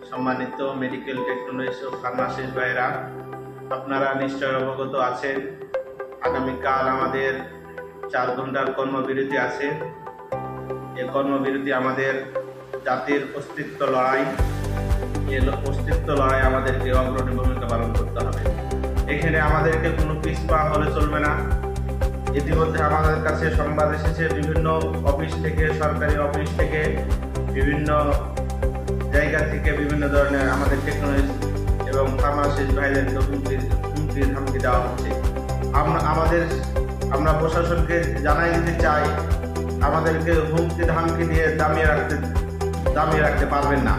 সম্মানিত medical technology ও pharmacist ভাইরা, আপনারা নিশ্চয় অবগত আছেন আগামীকাল আমাদের 4 ঘন্টার কর্মবিরতি আছে। এই কর্মবিরতি আমাদের জাতির অস্তিত্ব লড়াই। এই অস্তিত্ব লড়াই আমাদেরকে অগ্রণী ভূমিকা পালন করতে হবে। এখানে আমাদেরকে কোনো পিছপা হলে চলবে না। ইতিমধ্যে আমাদের কাছে সংবাদ এসেছে বিভিন্ন অফিস থেকে, সরকারি অফিস থেকে, বিভিন্ন জায়গা থেকে বিভিন্ন ধরনের আমাদের টেকনোলজি এবং ফার্মাসিস্ট ভাইদেরকে হুমকি ধামকি দেওয়া হচ্ছে। আমরা প্রশাসনকে জানাই দিতে চাই, আমাদেরকে হুমকি ধামকি দিয়ে দামিয়ে রাখতে পারবেন না।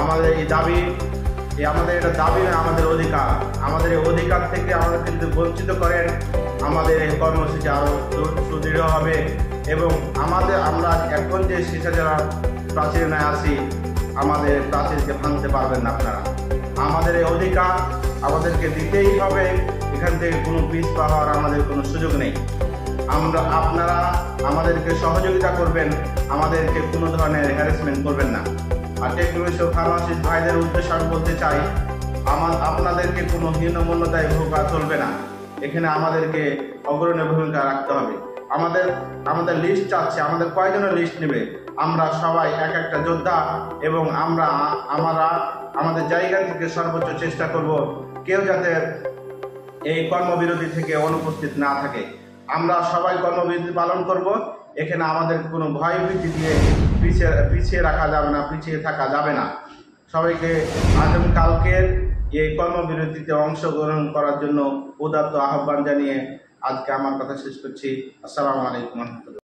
আমাদের এই দাবি, আমাদের এটা দাবি না, আমাদের অধিকার। আমাদের এই অধিকার থেকে আমাদের কিন্তু বঞ্চিত করেন। আমাদের এই কর্মসূচি আরও সুদৃঢ় হবে এবং আমরা এখন যে শিক্ষার্থীরা প্রাচীর ন্যায় আছি, আমাদের প্রাচীরকে ভাঙতে পারবেন না আপনারা। আমাদের এই অধিকার আমাদেরকে দিতেই হবে। এখান থেকে কোনো পিছপা হওয়ার আমাদের কোনো সুযোগ নেই। আপনারা আমাদেরকে সহযোগিতা করবেন, আমাদেরকে কোনো ধরনের হ্যারাসমেন্ট করবেন না। আর টেকনোলজি ও ফার্মাসিস্ট ভাইদের উদ্দেশ্যে আমি বলতে চাই, আপনাদেরকে কোনো হীনমন্যতায় ভোগা চলবে না। এখানে আমাদেরকে অগ্রণী ভূমিকা রাখতে হবে। আমাদের লিস্ট চাচ্ছে, আমাদের কয়জনের লিস্ট নেবে? আমরা সবাই এক একটা যোদ্ধা এবং আমরা আমাদের জায়গা থেকে সর্বোচ্চ চেষ্টা করব কেউ যাতে এই কর্মবিরতি থেকে অনুপস্থিত না থাকে। আমরা সবাই কর্মবিরতি পালন করব। এখানে আমাদের কোনো ভয়ভীতি দিয়ে পিছিয়ে রাখা যাবে না, পিছিয়ে থাকা যাবে না। সবাইকে আগামীকালকের এই কর্মবিরতিতে অংশগ্রহণ করার জন্য উদাত্ত আহ্বান জানিয়ে আজকে আমার কথা শেষ করছি। আসসালামু আলাইকুম।